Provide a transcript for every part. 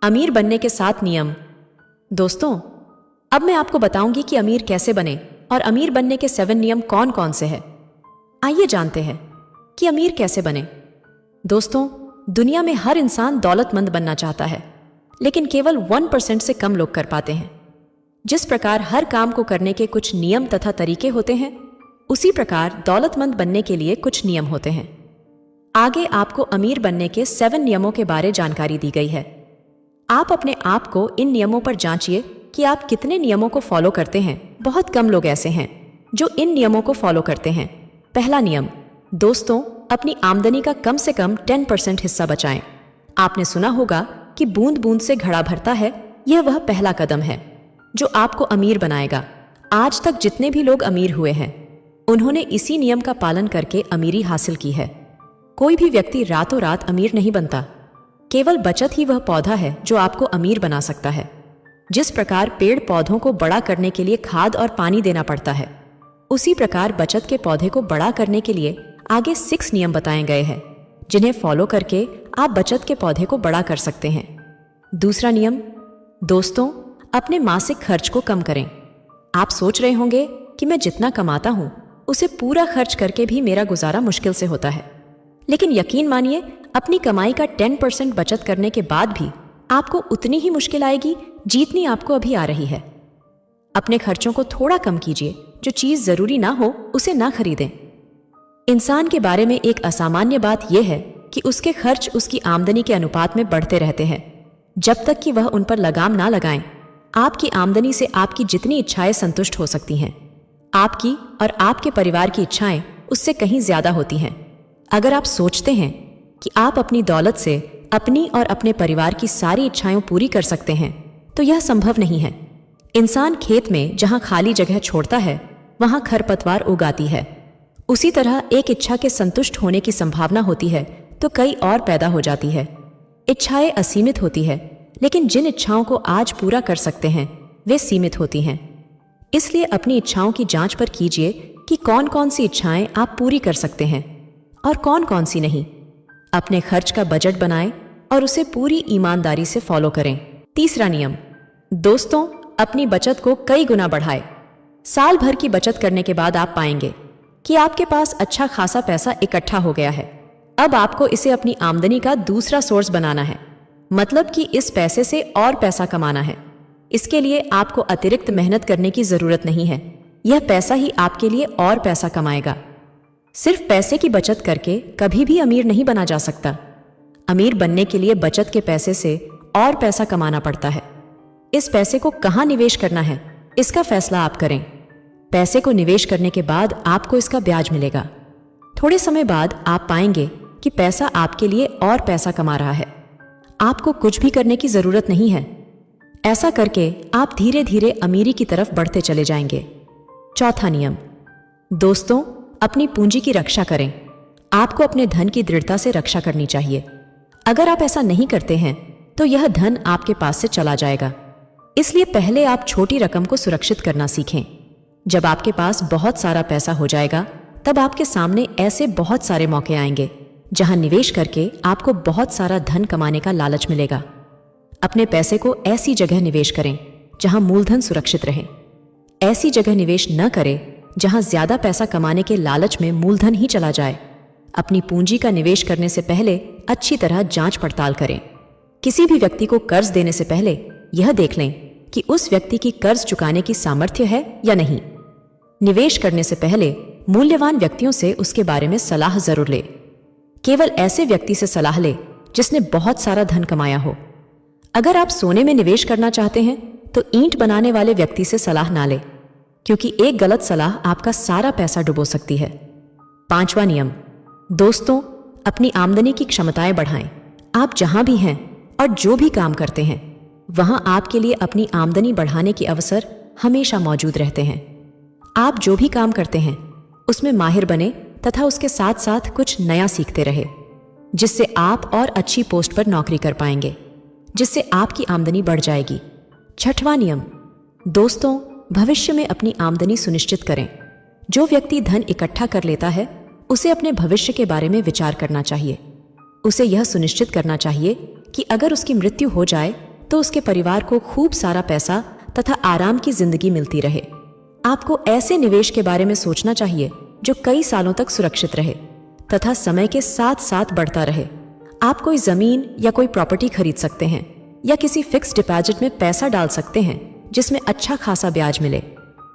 अमीर बनने के 7 नियम। दोस्तों, अब मैं आपको बताऊंगी कि अमीर कैसे बने और अमीर बनने के 7 नियम कौन कौन से हैं। आइए जानते हैं कि अमीर कैसे बने। दोस्तों, दुनिया में हर इंसान दौलतमंद बनना चाहता है, लेकिन केवल 1% से कम लोग कर पाते हैं। जिस प्रकार हर काम को करने के कुछ नियम तथा तरीके होते हैं, उसी प्रकार दौलतमंद बनने के लिए कुछ नियम होते हैं। आगे आपको अमीर बनने के 7 नियमों के बारे जानकारी दी गई है। आप अपने आप को इन नियमों पर जांचिए कि आप कितने नियमों को फॉलो करते हैं। बहुत कम लोग ऐसे हैं जो इन नियमों को फॉलो करते हैं। पहला नियम, दोस्तों, अपनी आमदनी का कम से कम 10% हिस्सा बचाएं। आपने सुना होगा कि बूंद बूंद से घड़ा भरता है। यह वह पहला कदम है जो आपको अमीर बनाएगा। आज तक जितने भी लोग अमीर हुए हैं, उन्होंने इसी नियम का पालन करके अमीरी हासिल की है। कोई भी व्यक्ति रातों रात अमीर नहीं बनता। केवल बचत ही वह पौधा है जो आपको अमीर बना सकता है। जिस प्रकार पेड़ पौधों को बड़ा करने के लिए खाद और पानी देना पड़ता है, उसी प्रकार बचत के पौधे को बड़ा करने के लिए आगे 6 नियम बताए गए हैं, जिन्हें फॉलो करके आप बचत के पौधे को बड़ा कर सकते हैं। दूसरा नियम, दोस्तों, अपने मासिक खर्च को कम करें। आप सोच रहे होंगे कि मैं जितना कमाता हूं, उसे पूरा खर्च करके भी मेरा गुजारा मुश्किल से होता है। लेकिन यकीन मानिए, अपनी कमाई का 10% बचत करने के बाद भी आपको उतनी ही मुश्किल आएगी जितनी आपको अभी आ रही है। अपने खर्चों को थोड़ा कम कीजिए। जो चीज जरूरी ना हो उसे ना खरीदें। इंसान के बारे में एक असामान्य बात यह है कि उसके खर्च उसकी आमदनी के अनुपात में बढ़ते रहते हैं, जब तक कि वह उन पर लगाम ना लगाएं। आपकी आमदनी से आपकी जितनी इच्छाएं संतुष्ट हो सकती हैं, आपकी और आपके परिवार की इच्छाएं उससे कहीं ज्यादा होती हैं। अगर आप सोचते हैं कि आप अपनी दौलत से अपनी और अपने परिवार की सारी इच्छाएं पूरी कर सकते हैं, तो यह संभव नहीं है। इंसान खेत में जहां खाली जगह छोड़ता है, वहां खरपतवार उगाती है। उसी तरह एक इच्छा के संतुष्ट होने की संभावना होती है तो कई और पैदा हो जाती है। इच्छाएं असीमित होती है, लेकिन जिन इच्छाओं को आज पूरा कर सकते हैं, वे सीमित होती हैं। इसलिए अपनी इच्छाओं की जांच पर कीजिए कि कौन कौन सी इच्छाएं आप पूरी कर सकते हैं और कौन कौन सी नहीं। अपने खर्च का बजट बनाएं और उसे पूरी ईमानदारी से फॉलो करें। तीसरा नियम, दोस्तों, अपनी बचत को कई गुना बढ़ाएं। साल भर की बचत करने के बाद आप पाएंगे कि आपके पास अच्छा खासा पैसा इकट्ठा हो गया है। अब आपको इसे अपनी आमदनी का दूसरा सोर्स बनाना है, मतलब कि इस पैसे से और पैसा कमाना है। इसके लिए आपको अतिरिक्त मेहनत करने की जरूरत नहीं है। यह पैसा ही आपके लिए और पैसा कमाएगा। सिर्फ पैसे की बचत करके कभी भी अमीर नहीं बना जा सकता। अमीर बनने के लिए बचत के पैसे से और पैसा कमाना पड़ता है। इस पैसे को कहाँ निवेश करना है, इसका फैसला आप करें। पैसे को निवेश करने के बाद आपको इसका ब्याज मिलेगा। थोड़े समय बाद आप पाएंगे कि पैसा आपके लिए और पैसा कमा रहा है। आपको कुछ भी करने की जरूरत नहीं है। ऐसा करके आप धीरे धीरे अमीरी की तरफ बढ़ते चले जाएंगे। चौथा नियम, दोस्तों, अपनी पूंजी की रक्षा करें। आपको अपने धन की दृढ़ता से रक्षा करनी चाहिए। अगर आप ऐसा नहीं करते हैं तो यह धन आपके पास से चला जाएगा। इसलिए पहले आप छोटी रकम को सुरक्षित करना सीखें। जब आपके पास बहुत सारा पैसा हो जाएगा, तब आपके सामने ऐसे बहुत सारे मौके आएंगे जहां निवेश करके आपको बहुत सारा धन कमाने का लालच मिलेगा। अपने पैसे को ऐसी जगह निवेश करें जहां मूलधन सुरक्षित रहे। ऐसी जगह निवेश न करें जहां ज्यादा पैसा कमाने के लालच में मूलधन ही चला जाए। अपनी पूंजी का निवेश करने से पहले अच्छी तरह जांच पड़ताल करें। किसी भी व्यक्ति को कर्ज देने से पहले यह देख लें कि उस व्यक्ति की कर्ज चुकाने की सामर्थ्य है या नहीं। निवेश करने से पहले मूल्यवान व्यक्तियों से उसके बारे में सलाह जरूर ले। केवल ऐसे व्यक्ति से सलाह ले जिसने बहुत सारा धन कमाया हो। अगर आप सोने में निवेश करना चाहते हैं तो ईंट बनाने वाले व्यक्ति से सलाह ना ले, क्योंकि एक गलत सलाह आपका सारा पैसा डुबो सकती है। पांचवा नियम, दोस्तों, अपनी आमदनी की क्षमताएं बढ़ाएं। आप जहां भी हैं और जो भी काम करते हैं, वहां आपके लिए अपनी आमदनी बढ़ाने के अवसर हमेशा मौजूद रहते हैं। आप जो भी काम करते हैं उसमें माहिर बने तथा उसके साथ साथ कुछ नया सीखते रहे, जिससे आप और अच्छी पोस्ट पर नौकरी कर पाएंगे, जिससे आपकी आमदनी बढ़ जाएगी। छठवां नियम, दोस्तों, भविष्य में अपनी आमदनी सुनिश्चित करें। जो व्यक्ति धन इकट्ठा कर लेता है, उसे अपने भविष्य के बारे में विचार करना चाहिए। उसे यह सुनिश्चित करना चाहिए कि अगर उसकी मृत्यु हो जाए तो उसके परिवार को खूब सारा पैसा तथा आराम की जिंदगी मिलती रहे। आपको ऐसे निवेश के बारे में सोचना चाहिए जो कई सालों तक सुरक्षित रहे तथा समय के साथ साथ बढ़ता रहे। आप कोई जमीन या कोई प्रॉपर्टी खरीद सकते हैं या किसी फिक्स डिपॉजिट में पैसा डाल सकते हैं जिसमें अच्छा खासा ब्याज मिले।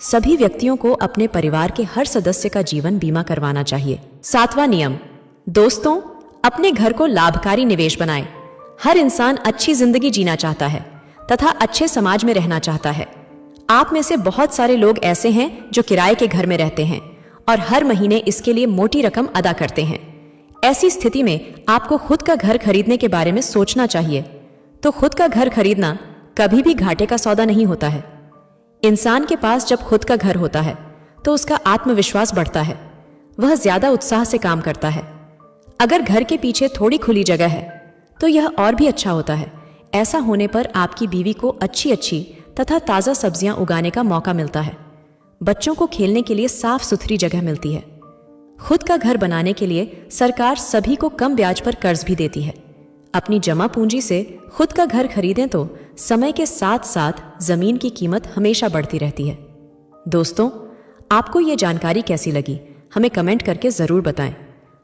सभी व्यक्तियों को अपने परिवार के हर सदस्य का जीवन बीमा करवाना चाहिए। 7वां नियम, दोस्तों, अपने घर को लाभकारी निवेश बनाएं। हर इंसान अच्छी जिंदगी जीना चाहता है तथा अच्छे समाज में रहना चाहता है। आप में से बहुत सारे लोग ऐसे हैं जो किराए के घर में रहते हैं और हर महीने इसके लिए मोटी रकम अदा करते हैं। ऐसी स्थिति में आपको खुद का घर खरीदने के बारे में सोचना चाहिए। तो खुद का घर खरीदना कभी भी घाटे का सौदा नहीं होता है। इंसान के पास जब खुद का घर होता है तो उसका आत्मविश्वास बढ़ता है, वह ज्यादा उत्साह से काम करता है। अगर घर के पीछे थोड़ी खुली जगह है तो यह और भी अच्छा होता है। ऐसा होने पर आपकी बीवी को अच्छी अच्छी तथा ताज़ा सब्जियां उगाने का मौका मिलता है। बच्चों को खेलने के लिए साफ सुथरी जगह मिलती है। खुद का घर बनाने के लिए सरकार सभी को कम ब्याज पर कर्ज भी देती है। अपनी जमा पूंजी से खुद का घर खरीदें तो समय के साथ साथ जमीन की कीमत हमेशा बढ़ती रहती है। दोस्तों, आपको ये जानकारी कैसी लगी हमें कमेंट करके जरूर बताएं।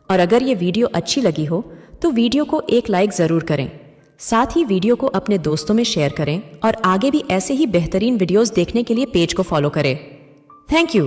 और अगर ये वीडियो अच्छी लगी हो तो वीडियो को एक लाइक जरूर करें। साथ ही वीडियो को अपने दोस्तों में शेयर करें और आगे भी ऐसे ही बेहतरीन वीडियोस देखने के लिए पेज को फॉलो करें। Thank you.